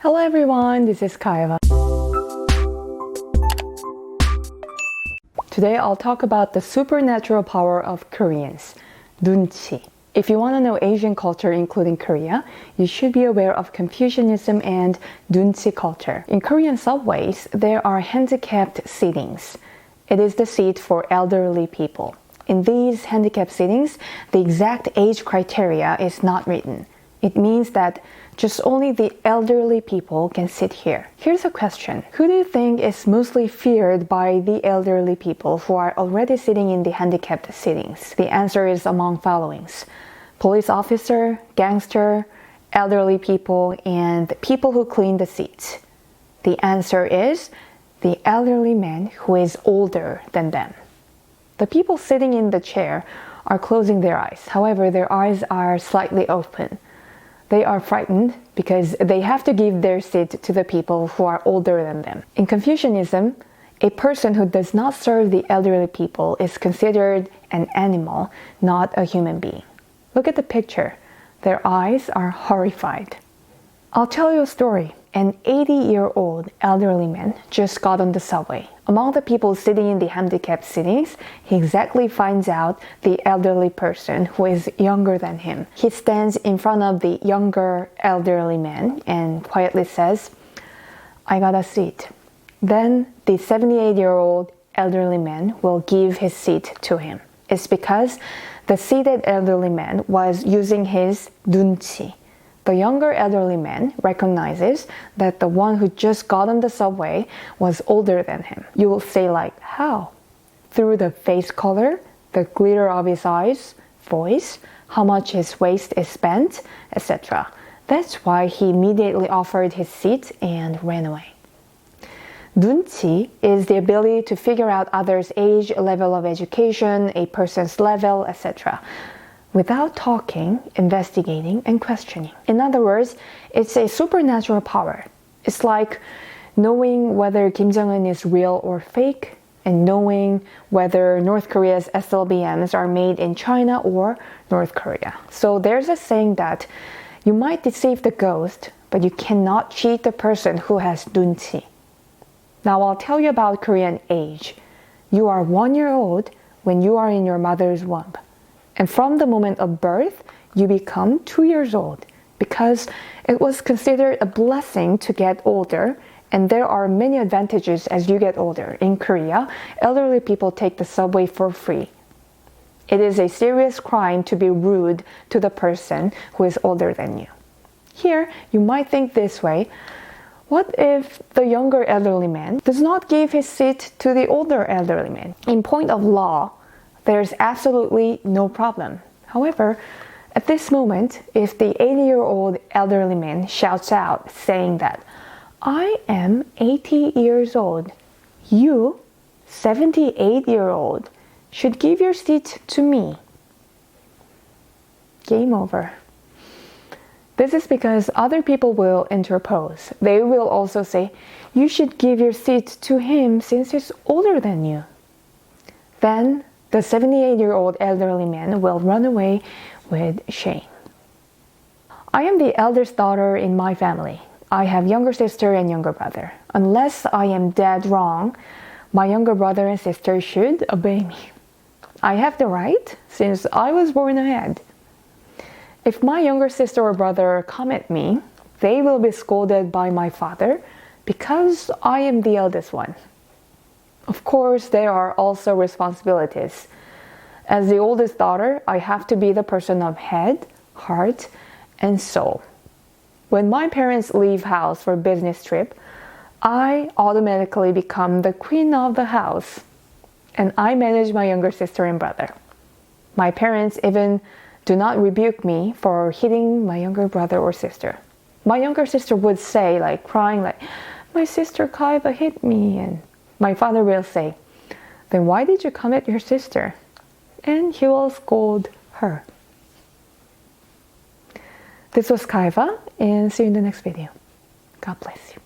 Hello everyone, this is Kaiva. Today I'll talk about the supernatural power of Koreans, nunchi. If you want to know Asian culture including Korea, you should be aware of Confucianism and nunchi culture. In Korean subways, there are handicapped seatings. It is the seat for elderly people. In these handicapped seatings, the exact age criteria is not written. It means that just only the elderly people can sit here. Here's a question. Who do you think is mostly feared by the elderly people who are already sitting in the handicapped seatings? The answer is among followings: police officer, gangster, elderly people, and people who clean the seats. The answer is the elderly man who is older than them. The people sitting in the chair are closing their eyes. However, their eyes are slightly open. They are frightened because they have to give their seat to the people who are older than them. In Confucianism, a person who does not serve the elderly people is considered an animal, not a human being. Look at the picture. Their eyes are horrified. I'll tell you a story. An 80-year-old elderly man just got on the subway. Among the people sitting in the handicapped seatings, he exactly finds out the elderly person who is younger than him. He stands in front of the younger elderly man and quietly says, "I got a seat." Then the 78-year-old elderly man will give his seat to him. It's because the seated elderly man was using his nunchi. The younger elderly man recognizes that the one who just got on the subway was older than him. You will say like, how? Through the face color, the glitter of his eyes, voice, how much his waist is bent, etc. That's why he immediately offered his seat and ran away. Nunchi is the ability to figure out others' age, level of education, a person's level, etc. without talking, investigating, and questioning. In other words, it's a supernatural power. It's like knowing whether Kim Jong-un is real or fake, and knowing whether North Korea's SLBMs are made in China or North Korea. So there's a saying that you might deceive the ghost, but you cannot cheat the person who has nunchi. Now I'll tell you about Korean age. You are 1 year old when you are in your mother's womb. And from the moment of birth, you become 2 years old because it was considered a blessing to get older, and there are many advantages as you get older. In Korea, elderly people take the subway for free. It is a serious crime to be rude to the person who is older than you. Here, you might think this way: what if the younger elderly man does not give his seat to the older elderly man? In point of law, there's absolutely no problem. However, at this moment, if the 80-year-old elderly man shouts out saying that, "I am 80 years old, you, 78-year-old, should give your seat to me," game over. This is because other people will interpose. They will also say, "You should give your seat to him since he's older than you." Then the 78-year-old elderly man will run away with shame. I am the eldest daughter in my family. I have younger sister and younger brother. Unless I am dead wrong, my younger brother and sister should obey me. I have the right since I was born ahead. If my younger sister or brother come at me, they will be scolded by my father because I am the eldest one. Of course, there are also responsibilities. As the oldest daughter, I have to be the person of head, heart, and soul. When my parents leave house for business trip, I automatically become the queen of the house, and I manage my younger sister and brother. My parents even do not rebuke me for hitting my younger brother or sister. My younger sister would say, like crying, like, "My sister Kaiva hit me," and my father will say, "Then why did you come at your sister?" And he will scold her. This was Kaiva, and see you in the next video. God bless you.